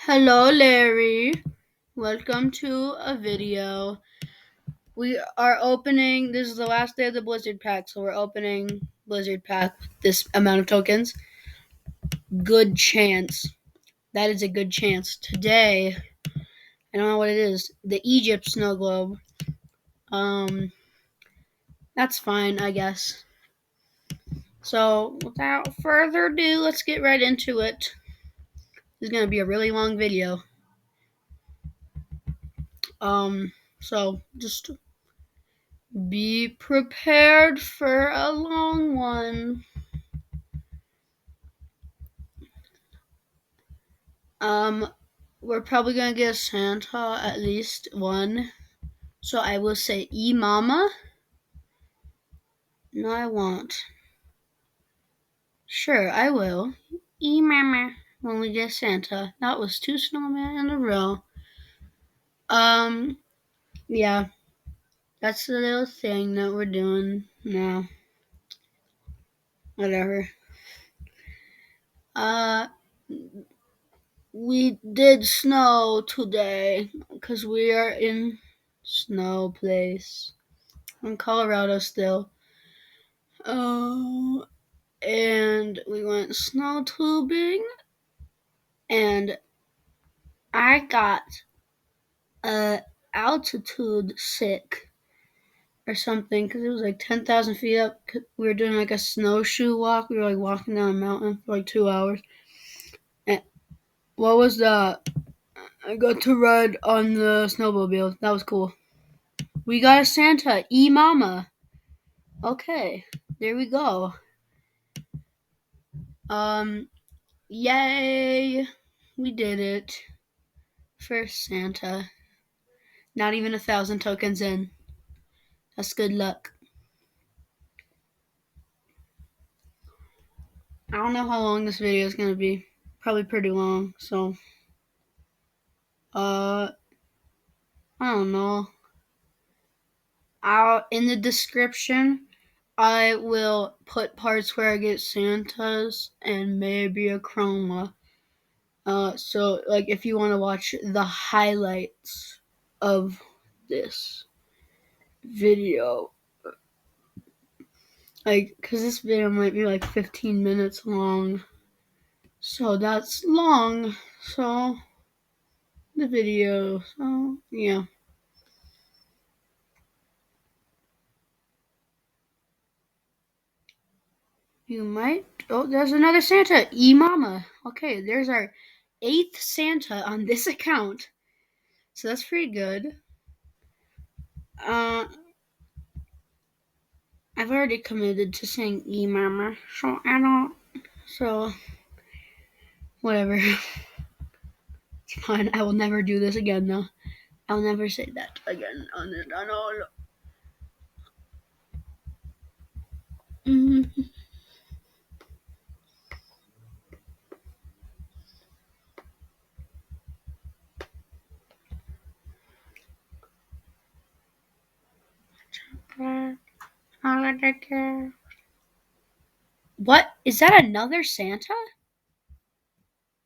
Hello, Larry. Welcome to a video. We are opening, this is the last day of the Blizzard Pack, so we're opening Blizzard Pack with this amount of tokens. Good chance. That is a good chance. Today, I don't know what it is. The Egypt snow globe. That's fine, I guess. So, without further ado, let's get right into it. This is going to be a really long video. So just be prepared for a long one. We're probably gonna get a Santa, at least one. So I will say E-Mama. No, I won't. Sure, I will. E-Mama. When we get Santa. That was 2 snowmen in a row. Yeah. That's the little thing that we're doing now. Whatever. We did snow today because we are in snow place in Colorado still. Oh, and we went snow tubing, and I got altitude sick or something because it was like 10,000 feet up. We were doing like a snowshoe walk. We were like walking down a mountain for like 2 hours. And what was that? I got to ride on the snowmobile. That was cool. We got a Santa, E-Mama. Okay, there we go. Yay! We did it. First Santa. Not even 1,000 tokens in. That's good luck. I don't know how long this video is gonna be. Probably pretty long, so I don't know. In the description I will put parts where I get Santas and maybe a chroma. So like if you want to watch the highlights of this video, like, because this video might be like 15 minutes long, so that's long. So the video, so yeah. You might. Oh, there's another Santa, E-Mama. Okay, there's our 8th Santa on this account, so that's pretty good. I've already committed to saying E-Mama, so I don't. So whatever. It's fine. I will never do this again, though. I'll never say that again on the channel. Mm-hmm. What? Is that another Santa?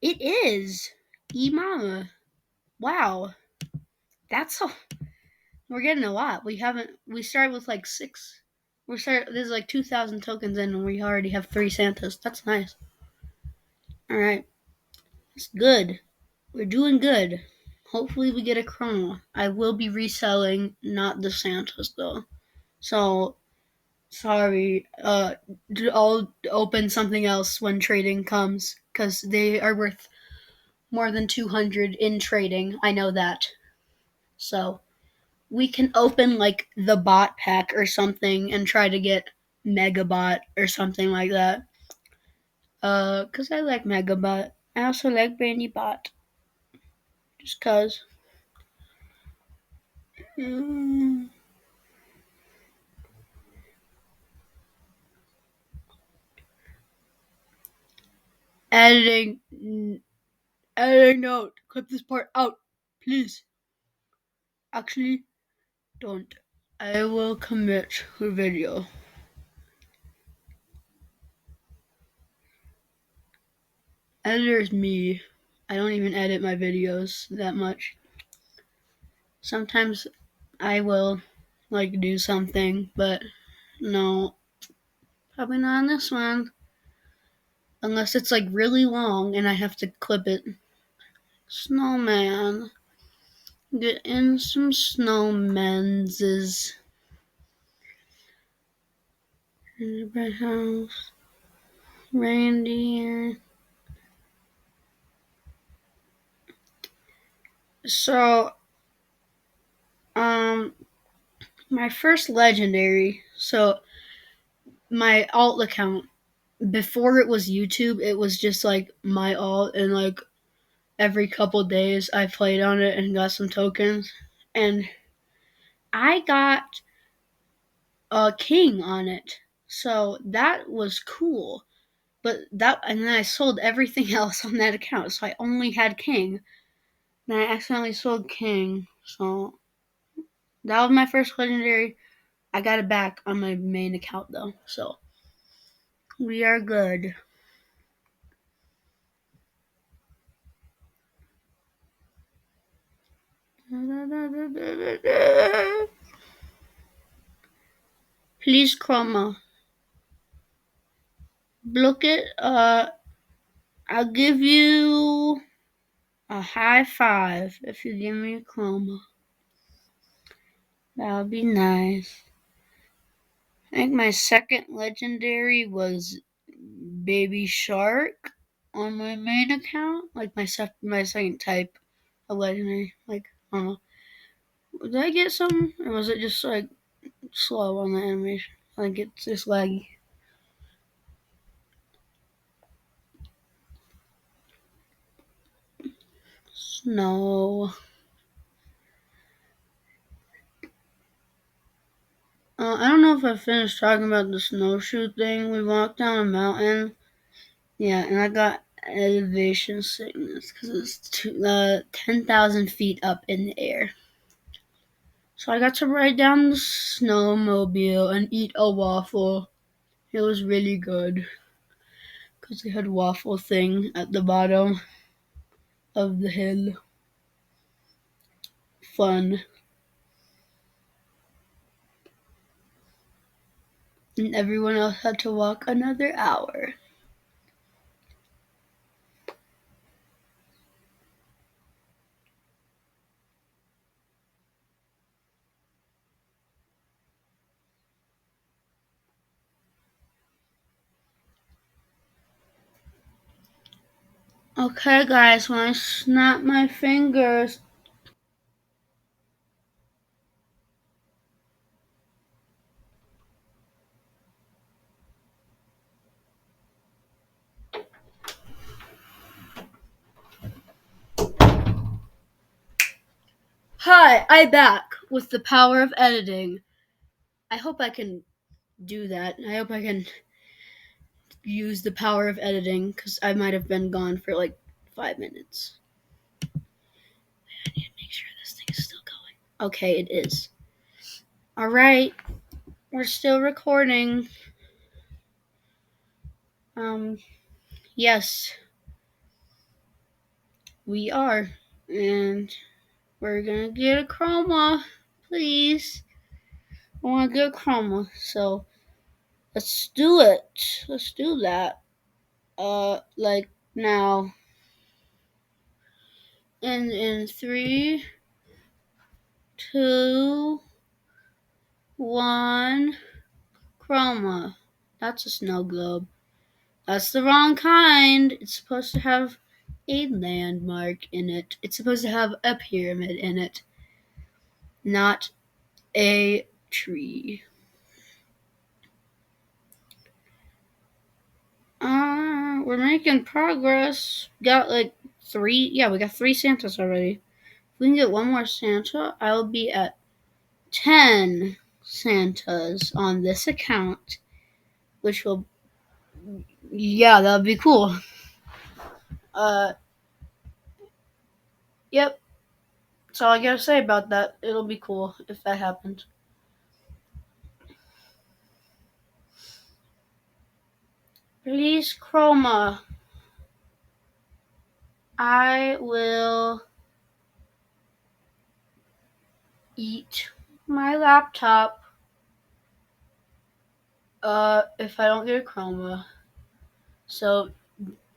It is. E-Mama. Wow. That's a. We're getting a lot. We started with like 6. There's like 2,000 tokens in and we already have 3 Santas. That's nice. Alright. That's good. We're doing good. Hopefully we get a chroma. I will be reselling, not the Santas though. So sorry. I'll open something else when trading comes because they are worth more than 200 in trading. I know that. So we can open like the bot pack or something and try to get Megabot or something like that. Cause I like Megabot. I also like Brandy Bot. Just cause. Mm. Editing. Editing note. Clip this part out, please. Actually, don't. I will commit the video. Editor's me. I don't even edit my videos that much. Sometimes I will like do something, but no, probably not on this one. Unless it's like really long and I have to clip it. Snowman. Get in some snowmen's. Gingerbread house. Reindeer. So, my first legendary. So, my alt account before it was YouTube, it was just like my alt, and like every couple days I played on it and got some tokens, and I got a king on it. So that was cool. But that, and then I sold everything else on that account, so I only had king. Then I accidentally sold king, so that was my first legendary. I got it back on my main account though, so we are good. Please, Chroma. Look it. I'll give you a high five if you give me a Chroma. That would be nice. I think my second legendary was Baby Shark on my main account. Like my second type of legendary. Like, I don't know. Did I get some? Or was it just like slow on the animation? I think it's just laggy. Snow. I don't know if I finished talking about the snowshoe thing. We walked down a mountain. Yeah, and I got elevation sickness because it's 10,000 feet up in the air. So I got to ride down the snowmobile and eat a waffle. It was really good because they had waffle thing at the bottom of the hill. Fun. And everyone else had to walk another hour. Okay, guys, when I snap my fingers. Hi, I back with the power of editing. I hope I can do that. I hope I can use the power of editing because I might have been gone for like 5 minutes. I need to make sure this thing is still going. Okay, it is. All right, we're still recording. Yes, we are, and we're gonna get a chroma, please. I want to get a chroma, so let's do it. Let's do that. Like now. And in 3, 2, 1, chroma. That's a snow globe. That's the wrong kind. It's supposed to have a landmark in it. It's supposed to have a pyramid in it, not a tree. We're making progress. Got like 3. Yeah, we got 3 Santas already. If we can get one more Santa, I will be at 10 Santas on this account, which will, yeah, that would be cool. Yep. That's all I gotta say about that. It'll be cool if that happens. Please, Chroma. I will eat my laptop if I don't get a chroma. So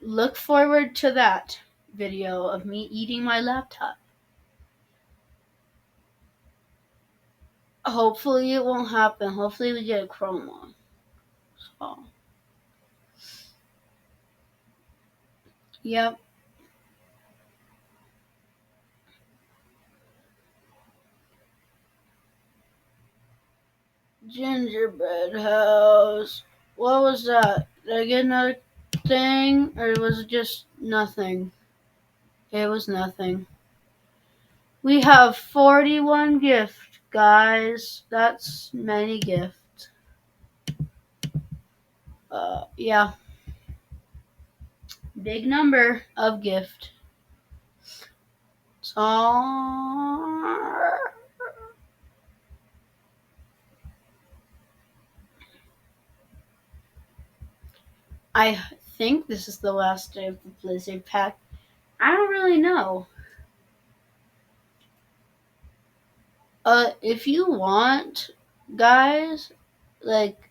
look forward to that video of me eating my laptop. Hopefully it won't happen. Hopefully we get a chroma. So, yep. Gingerbread house. What was that? Did I get another thing? Or was it just nothing? It was nothing. We have 41 gifts, guys. That's many gifts. Yeah. Big number of gift. So I think this is the last day of the Blizzard pack. I don't really know. If you want, guys, like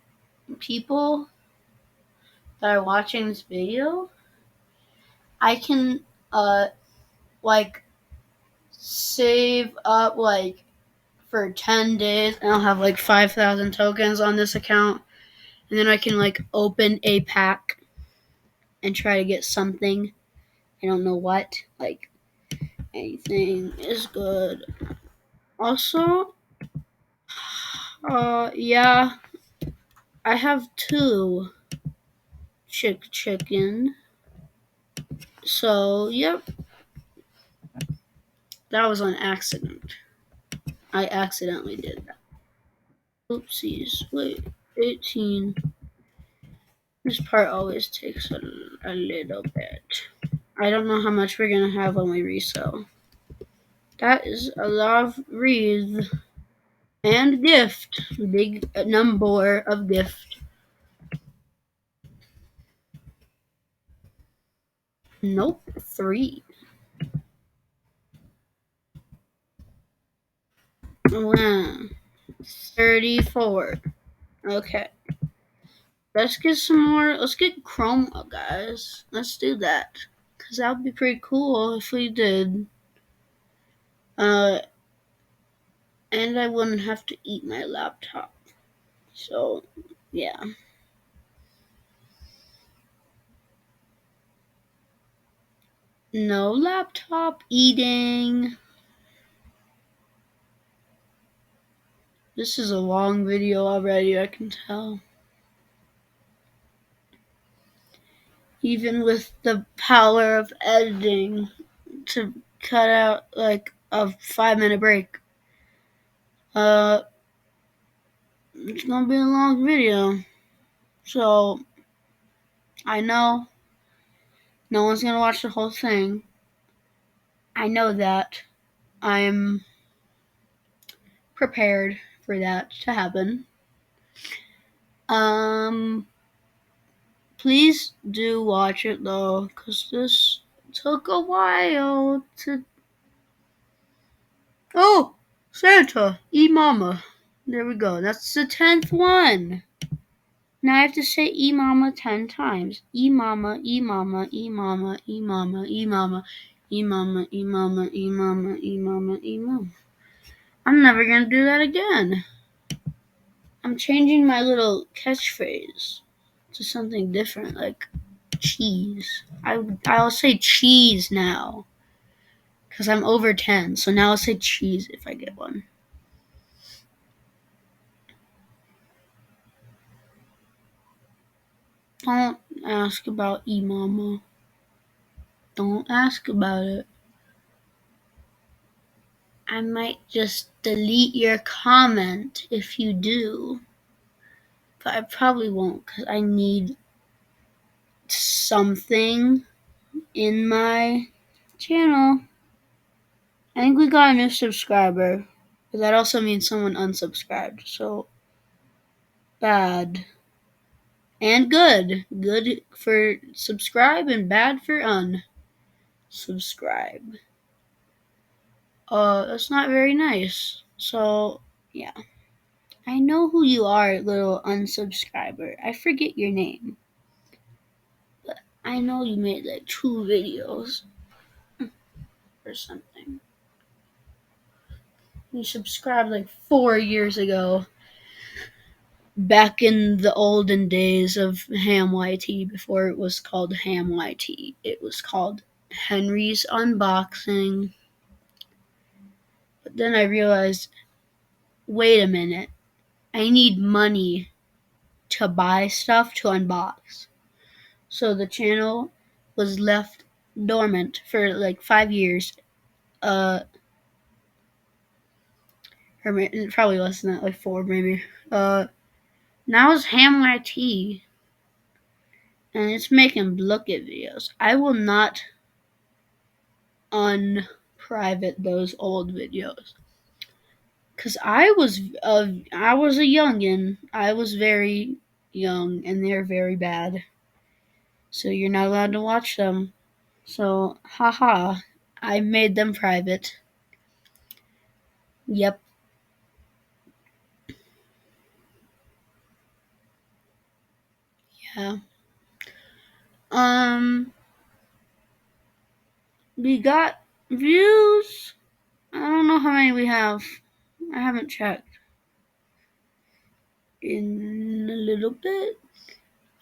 people that are watching this video, I can like save up like for 10 days and I'll have like 5,000 tokens on this account, and then I can like open a pack and try to get something. I don't know what. Like anything is good. Also, yeah, I have two chicken. So, yep, that was on accident. I accidentally did that. Oopsies. Wait, 18. This part always takes a little bit. I don't know how much we're gonna have when we resell. That is a lot of wreath and gift. Big number of gift. Nope, 3. Wow. 34. Okay. Let's get some more. Let's get chroma, guys. Let's do that. Because that would be pretty cool if we did. And I wouldn't have to eat my laptop. So, yeah. No laptop eating. This is a long video already, I can tell. Even with the power of editing to cut out like a 5-minute break. It's gonna be a long video. So, I know no one's gonna watch the whole thing. I know that. I'm prepared for that to happen. Please do watch it though, because this took a while to. Oh, Santa, E-Mama. There we go. That's the 10th one. Now I have to say E-Mama 10 times. E-Mama, E-Mama, E-Mama, E-Mama, E-Mama, E-Mama, E-Mama, E-Mama, E-Mama, E-Mama. I'm never gonna do that again. I'm changing my little catchphrase to something different, like cheese. I'll say cheese now, because I'm over 10. So now I'll say cheese if I get one. Don't ask about E-Mama. Don't ask about it. I might just delete your comment if you do. But I probably won't, because I need something in my channel. I think we got a new subscriber. But that also means someone unsubscribed. So, bad. And good. Good for subscribe and bad for un. unsubscribe. That's not very nice. So, yeah. I know who you are, little unsubscriber. I forget your name. But I know you made like 2 videos or something. You subscribed like 4 years ago. Back in the olden days of Ham YT, before it was called Ham YT, it was called Henry's Unboxing. But then I realized, wait a minute, I need money to buy stuff to unbox. So the channel was left dormant for like 5 years. Or probably less than that, like 4 maybe. Now it's Ham YT, and it's making look at videos. I will not unprivate those old videos. Cause I was a youngin. I was very young, and they're very bad. So you're not allowed to watch them. So, haha, I made them private. Yep. Yeah. We got views. I don't know how many we have. I haven't checked in a little bit.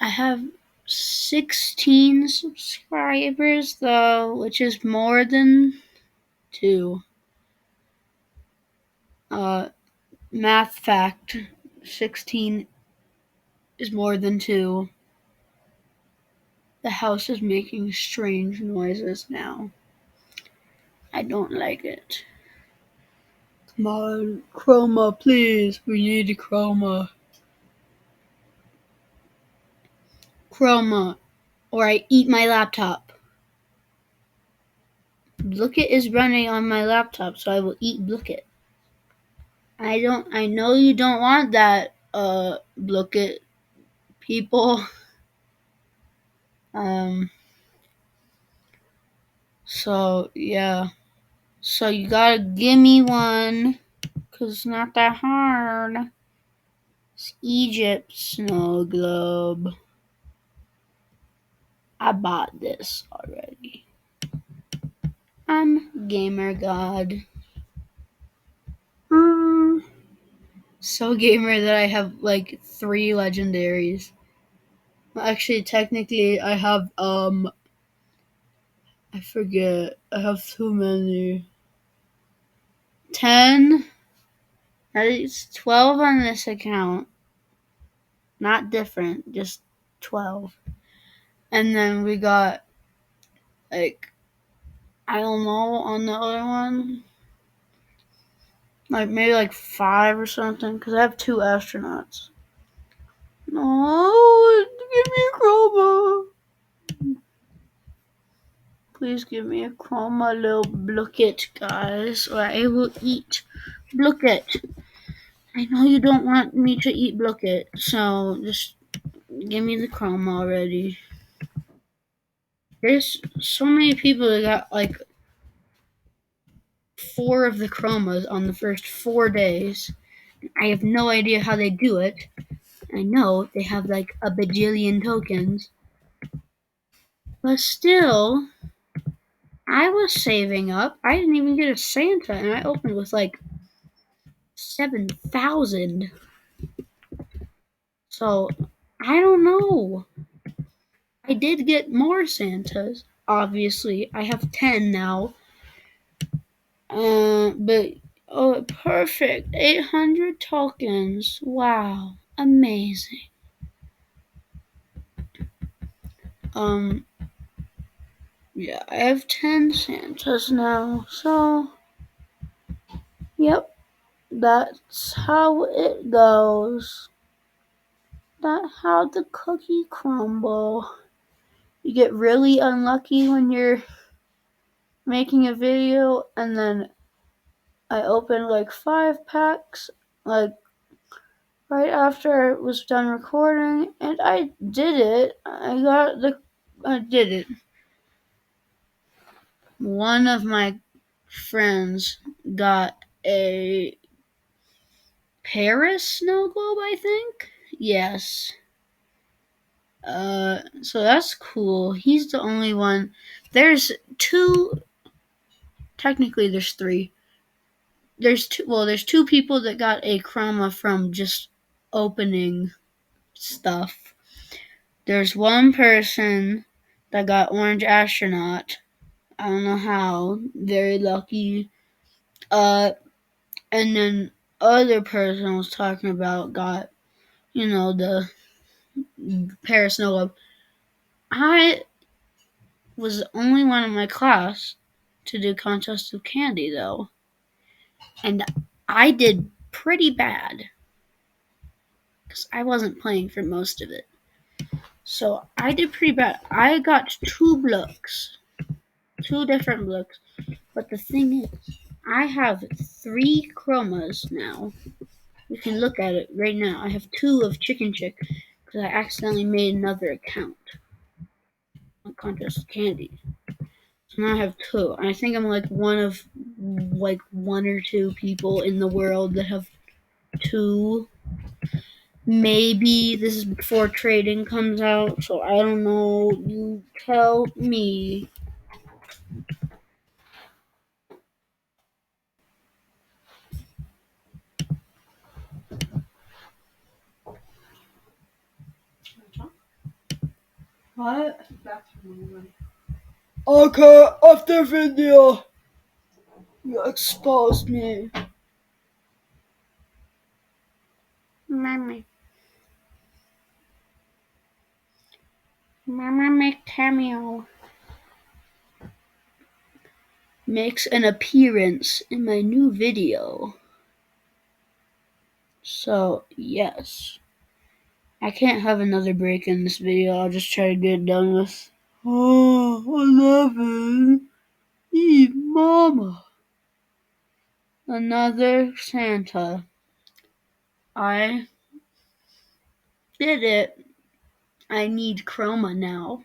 I have 16 subscribers though, which is more than 2. Math fact, 16 is more than 2. The house is making strange noises now. I don't like it. Come on, Chroma, please. We need a Chroma. Chroma, or I eat my laptop. Blookit is running on my laptop, so I will eat Blookit. I know you don't want that, Blookit people. So, yeah. So you gotta give me one, cause it's not that hard. It's Egypt snow globe. I bought this already. I'm gamer god. So gamer that I have like 3 legendaries. Well, actually, technically, I have I forget. I have too many. 10. That is 12 on this account. Not different, just 12. And then we got like, I don't know, on the other one, like maybe like 5 or something, because I have 2 astronauts. No, give me a chroma. Please give me a chroma, little Blookit, guys, or I will eat Blookit. I know you don't want me to eat Blookit, so just give me the chroma already. There's so many people that got like 4 of the chromas on the first 4 days. I have no idea how they do it. I know they have like a bajillion tokens. But still, I was saving up. I didn't even get a Santa, and I opened with like 7,000. So, I don't know. I did get more Santas, obviously. I have 10 now. But, oh, perfect. 800 tokens. Wow. Amazing. Yeah, I have 10 Santas now, so, yep, that's how it goes. That's how the cookie crumble. You get really unlucky when you're making a video, and then I opened like 5 packs, like, right after I was done recording, and I did it. I did it. one of my friends got a Paris snow globe, I think. Yes. So that's cool. He's the only one. There's two. Technically, there's three. There's two. Well, there's two people that got a chroma from just opening stuff. There's one person that got orange astronaut. I don't know how. Very lucky. Uh, and then other person I was talking about got, the Paris snow globe. I was the only one in my class to do contest of candy though, and I did pretty bad because I wasn't playing for most of it. So I did pretty bad. I got two different looks. But the thing is, I have three chromas now. You can look at it right now. I have two of Chicken Chick because I accidentally made another account on Contest of Candy. So now I have two. And I think I'm like one of like one or two people in the world that have two. Maybe this is before trading comes out, so I don't know. You tell me. What? Okay, after video, you exposed me. Mommy. Mama make cameo. Makes an appearance in my new video. So, yes. I can't have another break in this video. I'll just try to get it done with. Oh, 11. Eve, Mama. Another Santa. I did it. I need chroma now.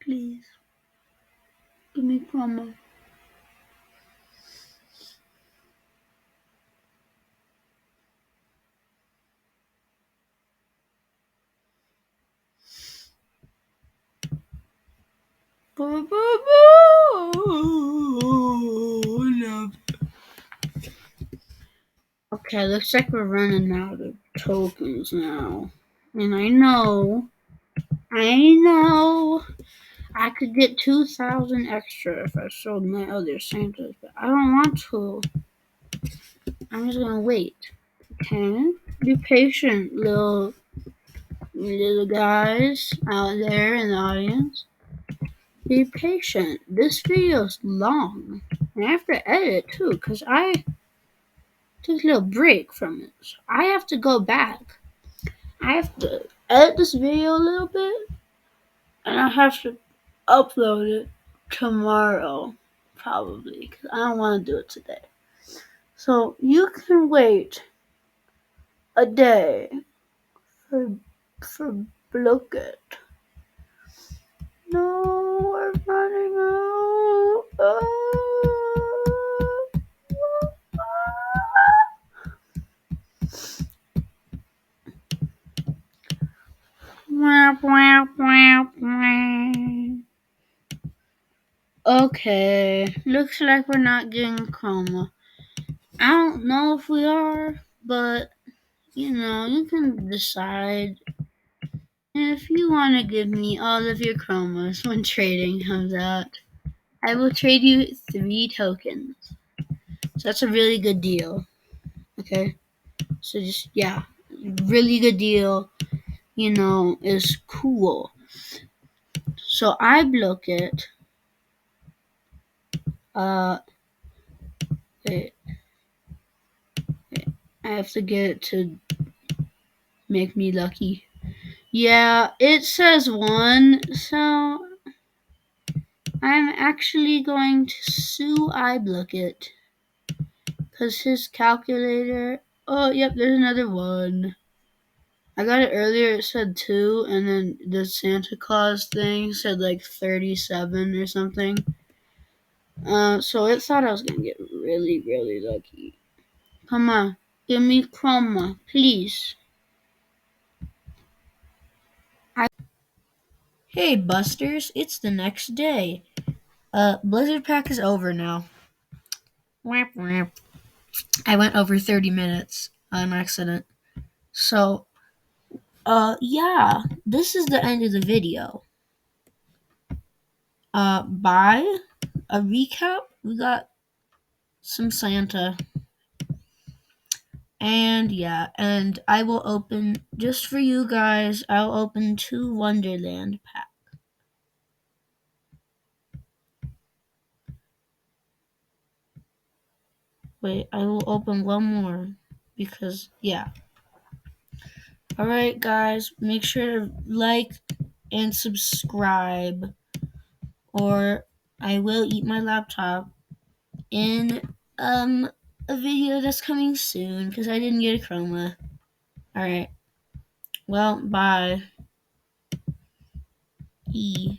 Please. Give me chroma. Okay, looks like we're running out of tokens now. And I know I could get 2,000 extra if I sold my other Santas, but I don't want to. I'm just gonna wait. Okay? Be patient, little guys out there in the audience. Be patient. This video's long. And I have to edit it too, because I took a little break from it. So I have to go back. I have to edit this video a little bit, and I have to upload it tomorrow, probably, because I don't want to do it today. So you can wait a day for Blocket. No, we're running out. Okay, looks like we're not getting chroma. I don't know if we are, but you can decide. And if you want to give me all of your chromas when trading comes out, I will trade you 3 tokens. So that's a really good deal. Okay? So just, yeah, really good deal, is cool. So I block it. Wait, I have to get it to make me lucky. Yeah, it says 1, so I'm actually going to sue iBlookit because his calculator. Oh, yep, there's another 1. I got it earlier. It said 2, and then the Santa Claus thing said like 37 or something. So it thought I was gonna get really, really lucky. Come on, give me Chroma, please. Hey Busters, it's the next day. Blizzard Pack is over now. I went over 30 minutes on accident. So, yeah, this is the end of the video. By a recap, we got some Santa. And yeah, and I will open, just for you guys, I'll open 2 Wonderland packs. Wait, I will open one more because, yeah. Alright, guys, make sure to like and subscribe, or I will eat my laptop in a video that's coming soon because I didn't get a Chroma. Alright, well, bye. E.